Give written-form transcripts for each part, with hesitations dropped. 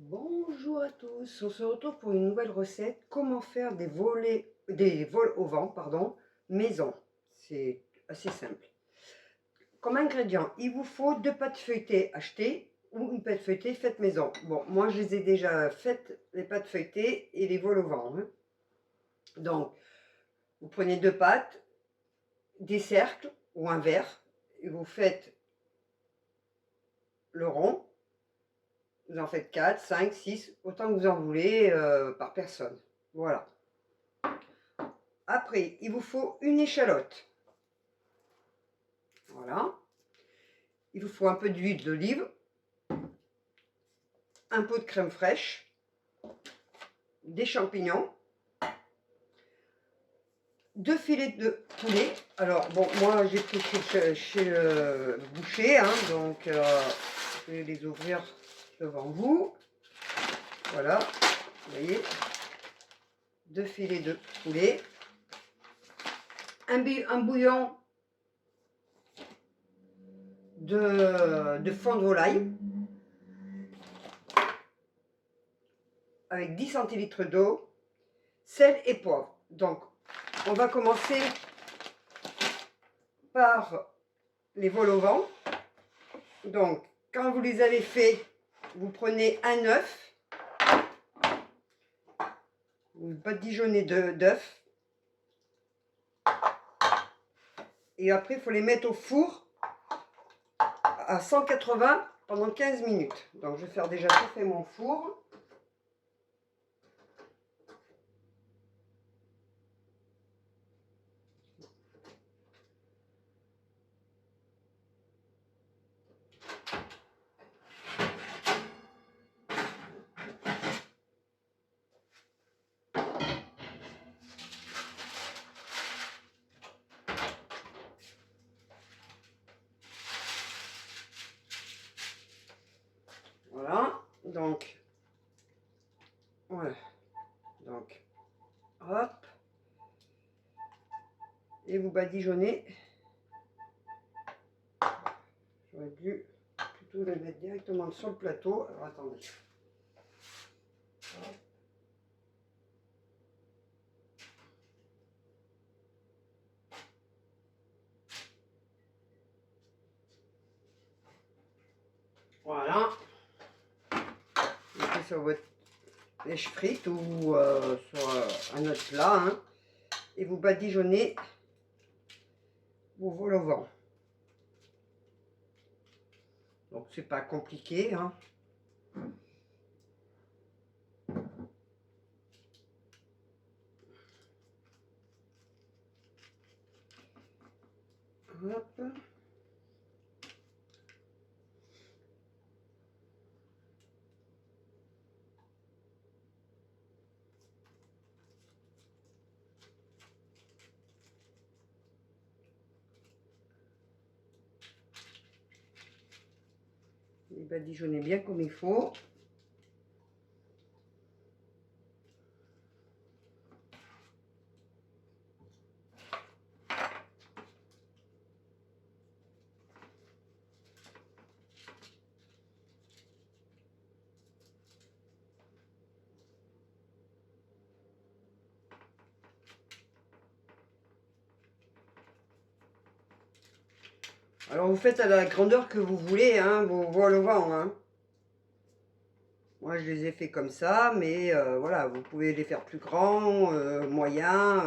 Bonjour à tous, on se retrouve pour une nouvelle recette. Comment faire des vols au vent, maison. C'est assez simple. Comme ingrédient, il vous faut 2 pâtes feuilletées achetées ou une pâte feuilletée faite maison. Bon, moi je les ai déjà faites, les pâtes feuilletées et les vols au vent, hein. Donc, vous prenez 2 pâtes, des cercles ou un verre, et vous faites le rond. Vous en faites 4, 5, 6, autant que vous en voulez par personne. Voilà. Après, il vous faut une échalote. Voilà. Il vous faut un peu d'huile d'olive, un pot de crème fraîche, des champignons, 2 filets de poulet. Alors, bon, moi j'ai pris chez le boucher, hein, donc je vais les ouvrir devant vous. Voilà, vous voyez, 2 filets de poulet, un bouillon de fond de volaille avec 10 centilitres d'eau, sel et poivre. Donc, on va commencer par les vols au vent. Donc, quand vous les avez faits, vous prenez un œuf, vous badigeonnez d'œufs, et après il faut les mettre au four à 180 pendant 15 minutes. Donc, je vais faire déjà chauffer mon four. Voilà, donc, voilà, donc, hop, et vous badigeonnez. J'aurais dû plutôt le mettre directement sur le plateau. Alors, attendez. Hop. Voilà. Mettez sur votre pêche frite ou sur un autre plat, hein, et vous badigeonnez vos vols au vent. Donc c'est pas compliqué, hein. Hop. Les badigeonner bien comme il faut. Alors vous faites à la grandeur que vous voulez, hein, vos voiles au vent, hein. Moi je les ai fait comme ça, mais voilà, vous pouvez les faire plus grands, moyens.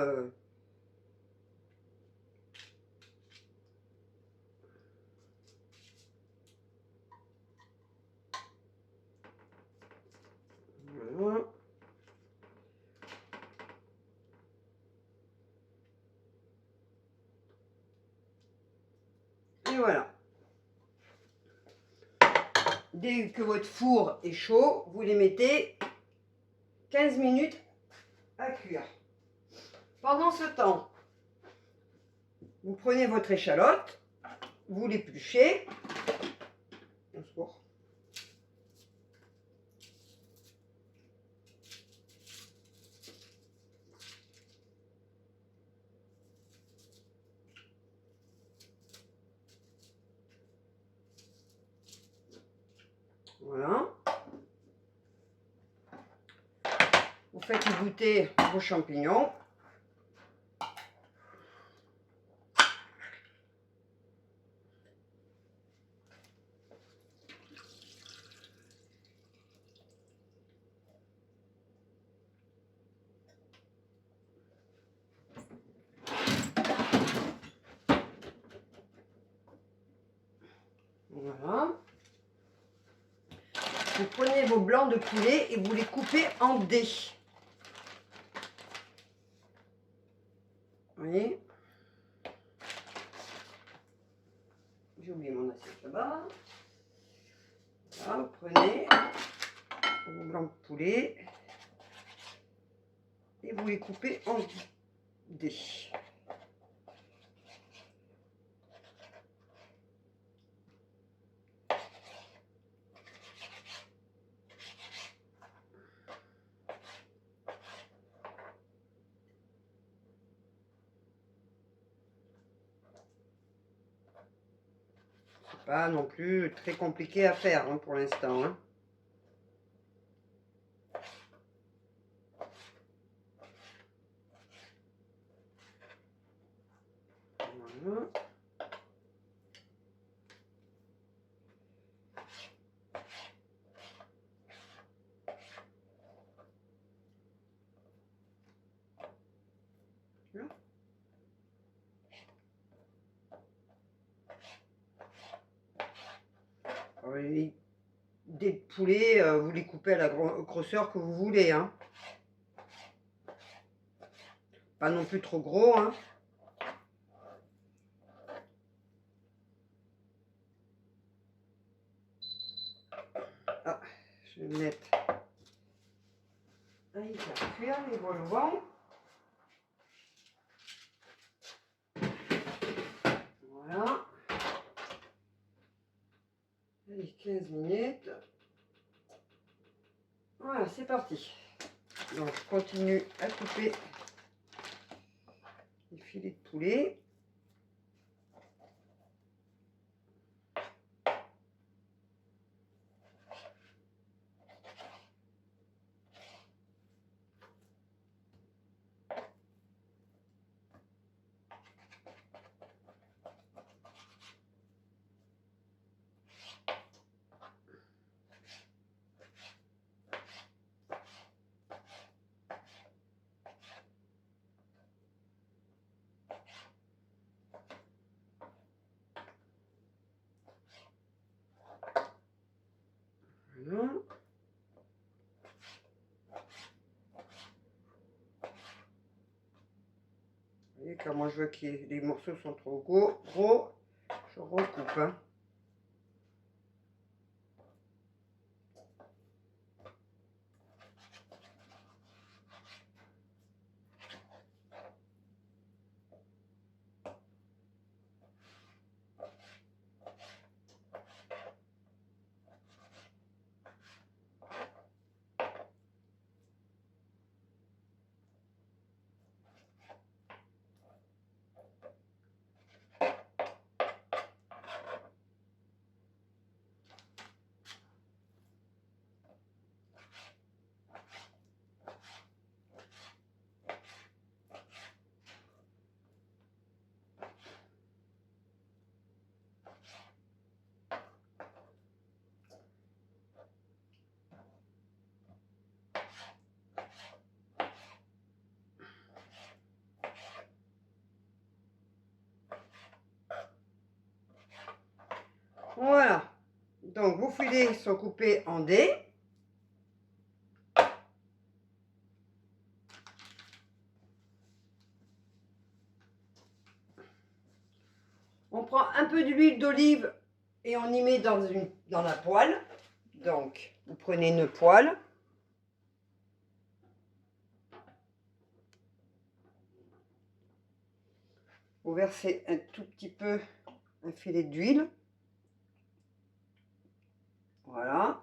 Voilà. Et voilà. Dès que votre four est chaud, vous les mettez 15 minutes à cuire. Pendant ce temps, vous prenez votre échalote, vous l'épluchez. Voilà. faites goûter vos champignons. Voilà. Vous prenez vos blancs de poulet et vous les coupez en dés. Vous voyez? J'ai oublié mon assiette là-bas. Voilà, vous prenez vos blancs de poulet et vous les coupez en dés. Pas non plus très compliqué à faire hein, pour l'instant. Hein. Voilà. Des poulets, vous les coupez à la grosseur que vous voulez. Hein. Pas non plus trop gros. Hein. Ah, je vais mettre un à cuire les vol au vent. Voilà. Allez, 15 minutes. Voilà, c'est parti. Donc, je continue à couper les filets de poulet. Voilà. Vous voyez, quand moi je vois que les morceaux sont trop gros, je recoupe. Hein. Voilà. Donc, vos filets sont coupés en dés. On prend un peu d'huile d'olive et on y met dans la poêle. Donc, vous prenez une poêle. Vous versez un tout petit peu, un filet d'huile. Voilà.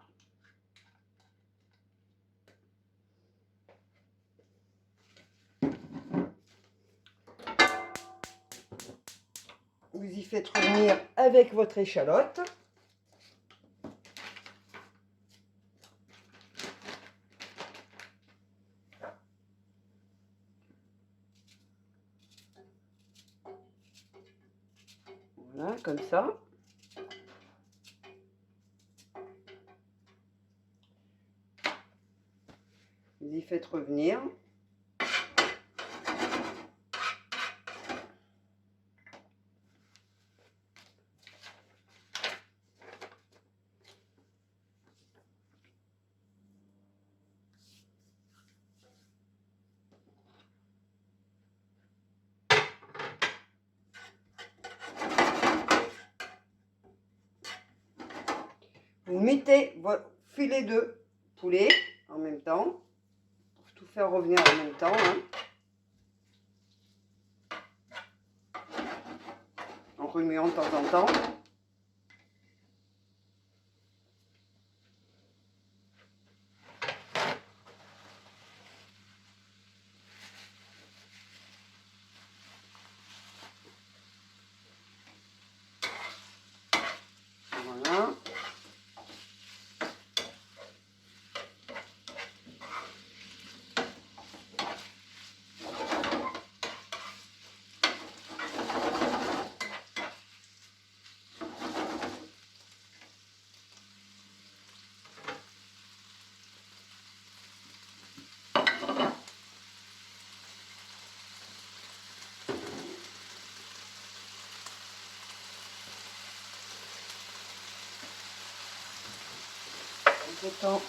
Vous y faites revenir avec votre échalote. Voilà, comme ça. Vous y faites revenir. Vous mettez votre filet de poulet en même temps, pour tout faire revenir en même temps, hein, en remuant de temps en temps. Voilà.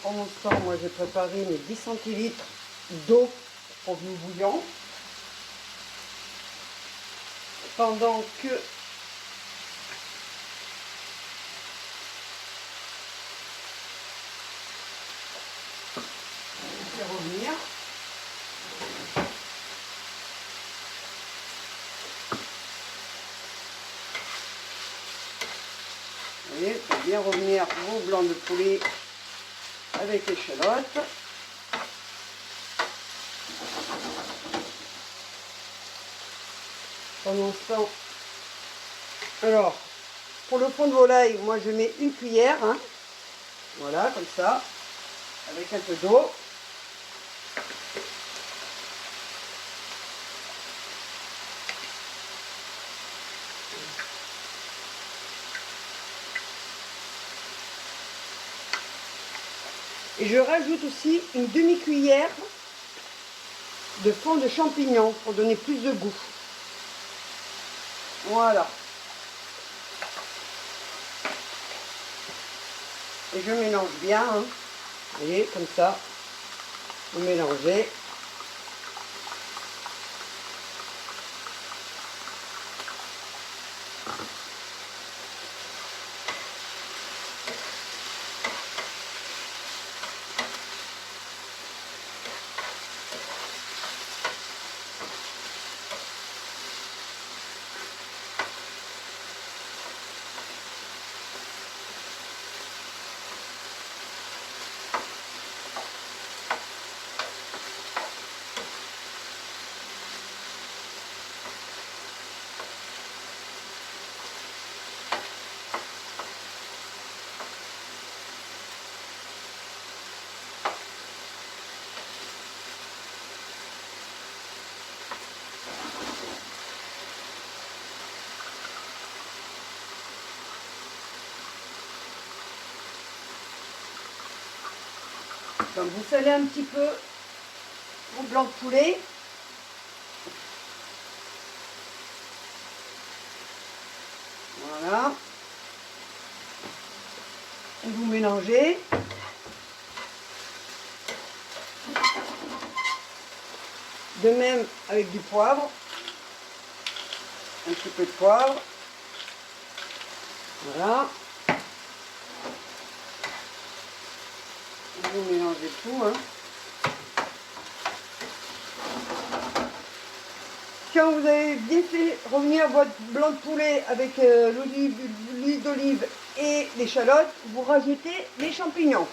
Pendant ce temps, moi j'ai préparé mes 10 centilitres d'eau pour du bouillon. Pendant que je fais revenir. Vous voyez, faites bien revenir vos blancs de poulet avec l'échalote. Pendant ce temps, alors, pour le fond de volaille, moi je mets une cuillère, hein, voilà, comme ça, avec un peu d'eau. Et je rajoute aussi une demi-cuillère de fond de champignons pour donner plus de goût. Voilà. Et je mélange bien, hein. Vous voyez, comme ça, vous mélangez. Donc vous salez un petit peu vos blancs de poulet. Voilà. Et vous mélangez. De même avec du poivre. Un petit peu de poivre. Voilà. Vous mélangez tout, hein. Quand vous avez bien fait revenir votre blanc de poulet avec l'huile d'olive et l'échalote, vous rajoutez les champignons.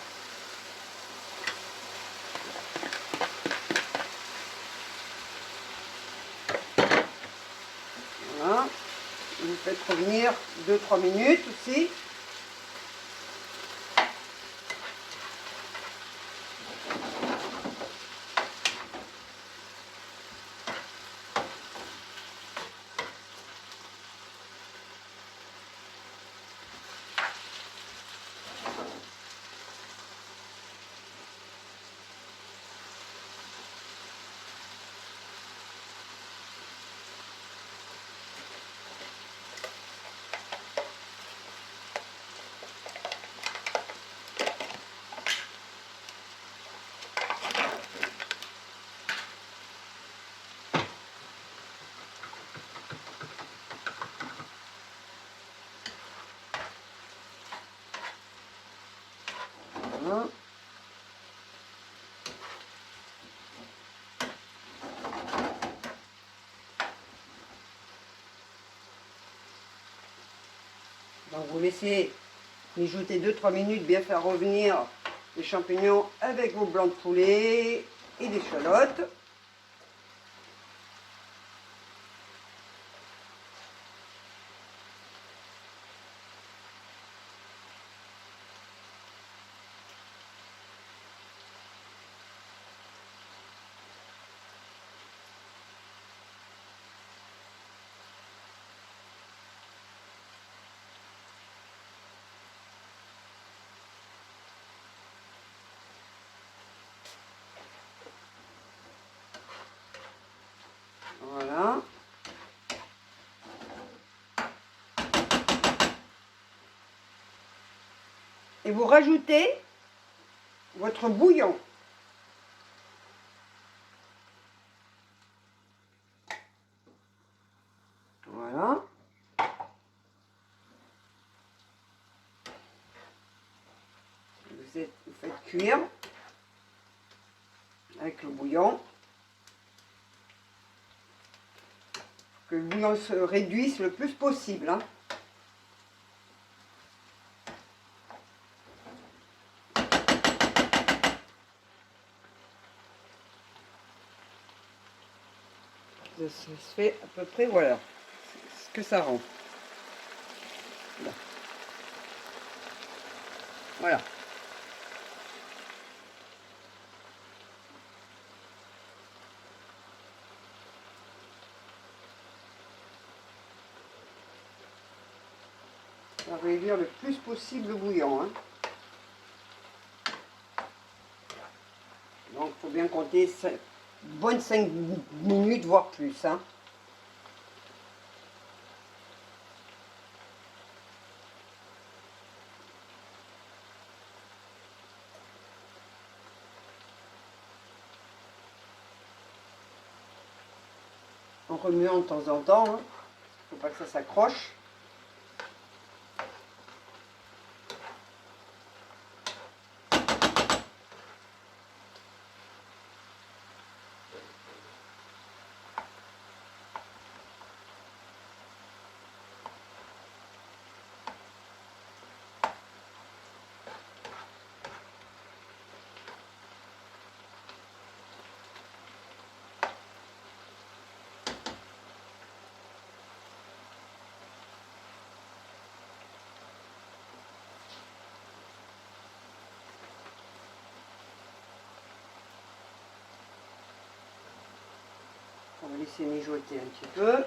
Voilà. Vous faites revenir 2-3 minutes aussi. Voilà. Donc vous laissez mijoter 2-3 minutes, bien faire revenir les champignons avec vos blancs de poulet et des échalotes. Voilà. Et vous rajoutez votre bouillon. Voilà. Vous faites cuire avec le bouillon. Que le bouillon se réduise le plus possible. Hein. Ça se fait à peu près, voilà, ce que ça rend. Là. Voilà. On va réduire le plus possible le bouillon. Hein. Donc il faut bien compter bonnes 5 minutes, voire plus. Hein. En remuant de temps en temps. Il ne faut pas que ça s'accroche. On va laisser mijoter un petit peu.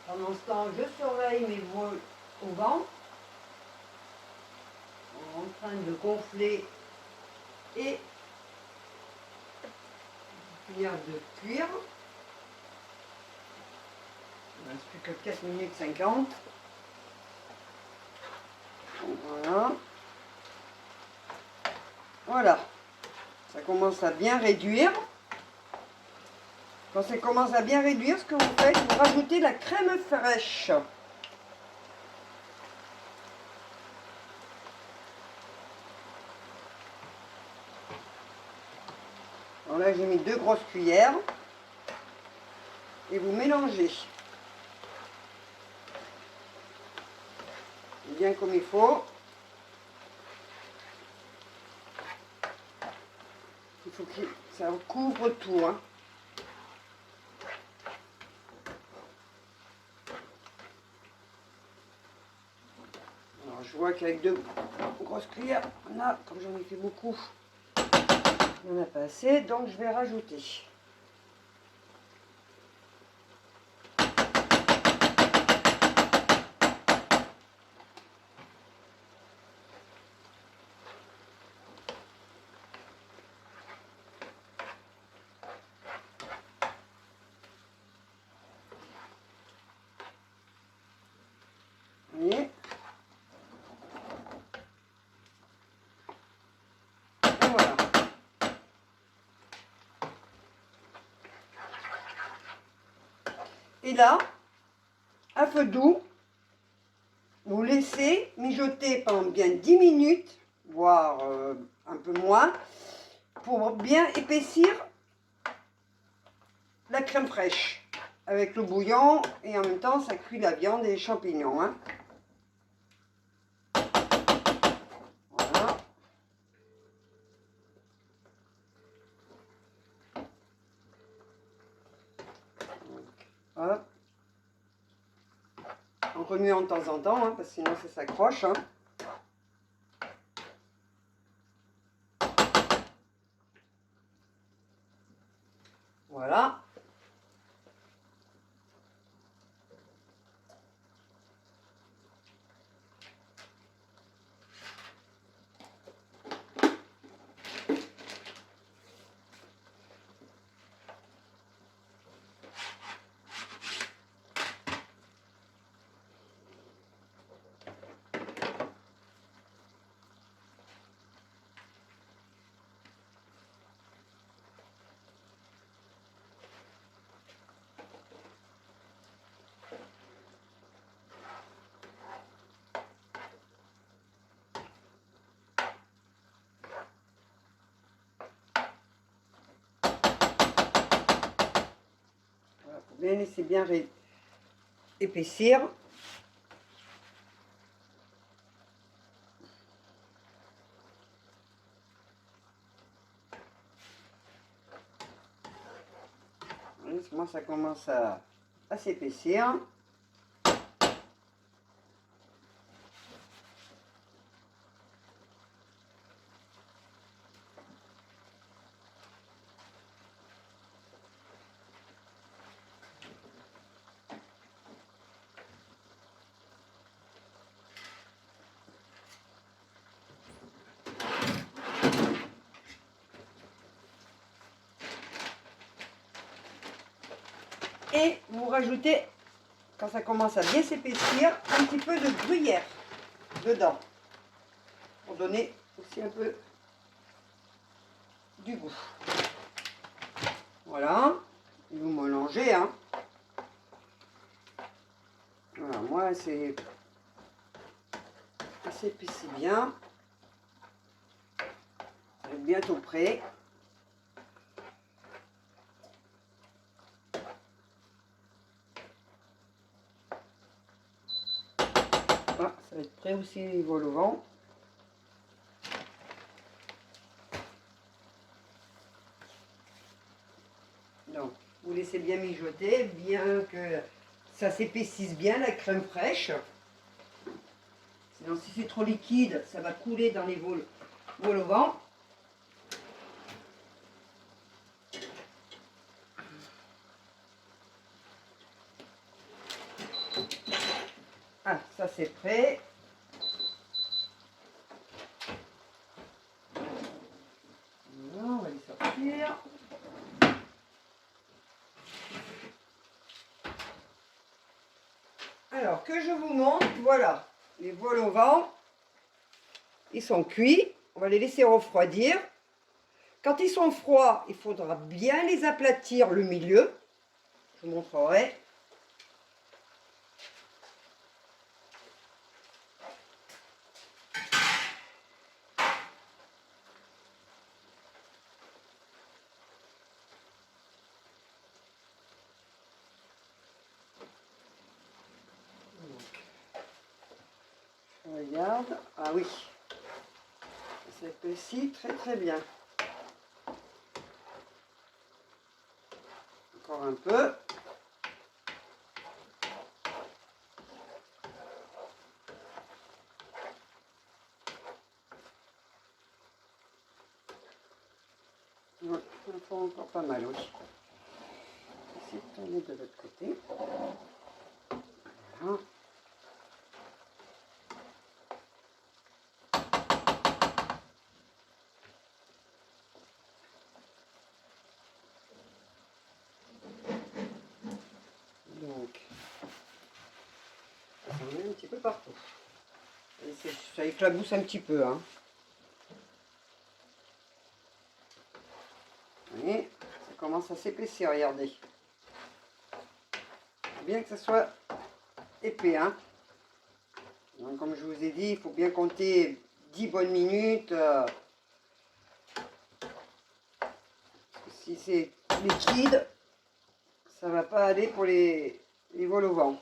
Pendant ce temps, je surveille mes vols au vent. En train de gonfler et finir de cuire. Il ne reste plus que 4 minutes 50. Voilà. Voilà. Ça commence à bien réduire. Quand ça commence à bien réduire, ce que vous faites, vous rajoutez la crème fraîche. Alors là, j'ai mis 2 grosses cuillères. Et vous mélangez. Bien comme il faut. Il faut que ça couvre tout. Hein. Alors je vois qu'avec 2 grosses cuillères, on a, comme j'en ai fait beaucoup, il n'y en a pas assez, donc je vais rajouter. Et là, à feu doux, vous laissez mijoter pendant bien 10 minutes, voire un peu moins, pour bien épaissir la crème fraîche avec le bouillon, et en même temps ça cuit la viande et les champignons, hein. Voilà. Hop. On remue de temps en temps, hein, parce que sinon ça s'accroche, hein. Voilà. Bien laisser bien épaissir. Moi ça commence à s'épaissir. Et vous rajoutez, quand ça commence à bien s'épaissir, un petit peu de gruyère dedans, pour donner aussi un peu du goût. Voilà, et vous mélangez, hein. Voilà, moi c'est s'épaissit bien. C'est bientôt prêt. Ah, ça va être prêt aussi les vols au vent. Donc, vous laissez bien mijoter, bien que ça s'épaississe bien, la crème fraîche. Sinon, si c'est trop liquide, ça va couler dans les vols au vent. Ah, ça c'est prêt. Voilà, on va les sortir. Alors, que je vous montre, voilà, les vols au vent, ils sont cuits. On va les laisser refroidir. Quand ils sont froids, il faudra bien les aplatir le milieu. Je vous montrerai. Regarde, ah oui, ça s'épaissit très très bien. Encore un peu. Ouais, il en faut encore pas mal, oui. Essayer de tourner de l'autre côté. Voilà. Donc, on met un petit peu partout. Et ça éclabousse un petit peu, hein. Vous voyez, ça commence à s'épaissir, regardez. bien que ça soit épais, hein. Donc, comme je vous ai dit, il faut bien compter 10 bonnes minutes. Si c'est liquide, ça va pas aller pour les vols au vent.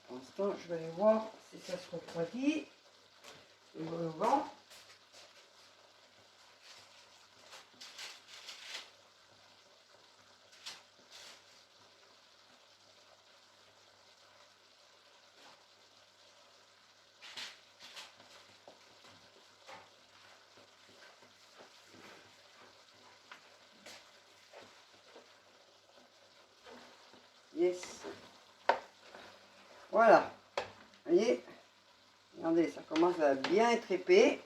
Pour l'instant, je vais aller voir si ça se refroidit. Les vols au vent. Yes. Voilà. Vous voyez, regardez, ça commence à bien être épais.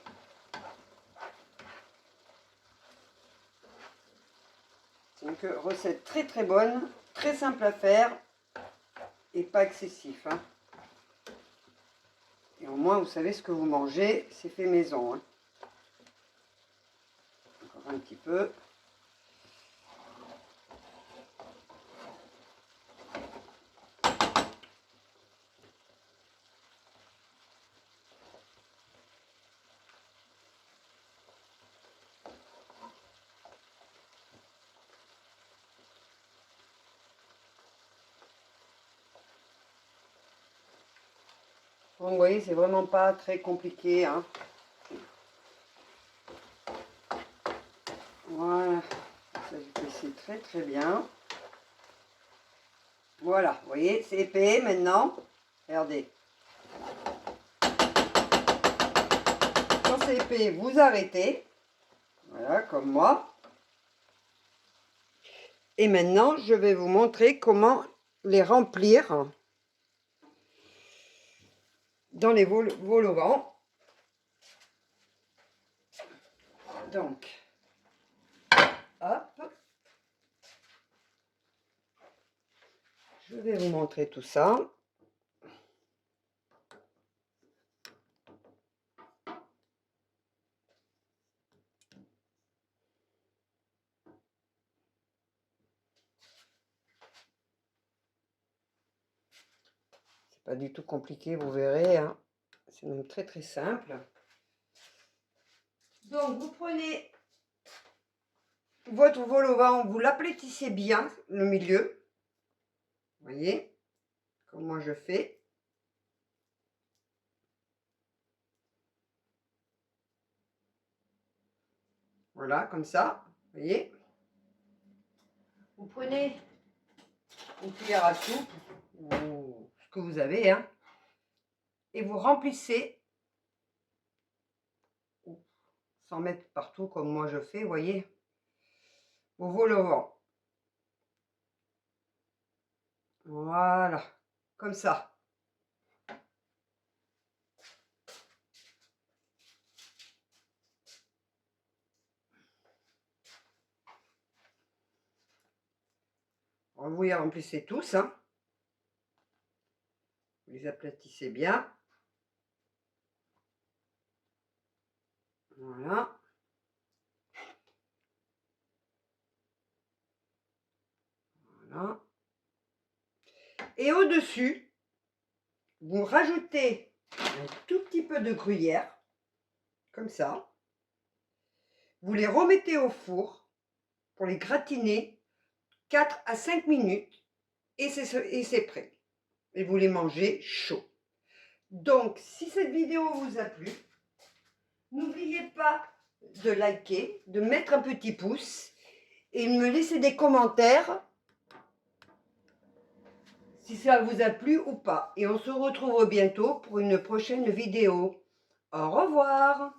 C'est une recette très très bonne, très simple à faire et pas excessif, hein. Et au moins vous savez ce que vous mangez, c'est fait maison, hein. Encore un petit peu. Donc vous voyez, c'est vraiment pas très compliqué, hein. Voilà, ça c'est très très bien. Voilà, vous voyez, c'est épais maintenant. Regardez. Quand c'est épais, vous arrêtez. Voilà, comme moi. Et maintenant, je vais vous montrer comment les remplir dans les vols au vent. Donc, hop. Je vais vous montrer tout ça. C'est pas du tout compliqué, vous verrez, hein. C'est même très très simple. Donc, vous prenez votre vol au vent, vous l'aplatissez bien, le milieu. Vous voyez comment je fais. Voilà, comme ça, vous voyez. Vous prenez une cuillère à soupe, ou ce que vous avez, hein, et vous remplissez, sans mettre partout comme moi je fais, vous voyez, vos vols au vent. Voilà, comme ça. Vous les remplissez tous, hein. Vous les aplatissez bien. Voilà. Voilà. Et au-dessus, vous rajoutez un tout petit peu de gruyère, comme ça. Vous les remettez au four pour les gratiner 4 à 5 minutes et c'est prêt. Et vous les mangez chaud. Donc, si cette vidéo vous a plu, n'oubliez pas de liker, de mettre un petit pouce et de me laisser des commentaires si ça vous a plu ou pas. Et on se retrouve bientôt pour une prochaine vidéo. Au revoir!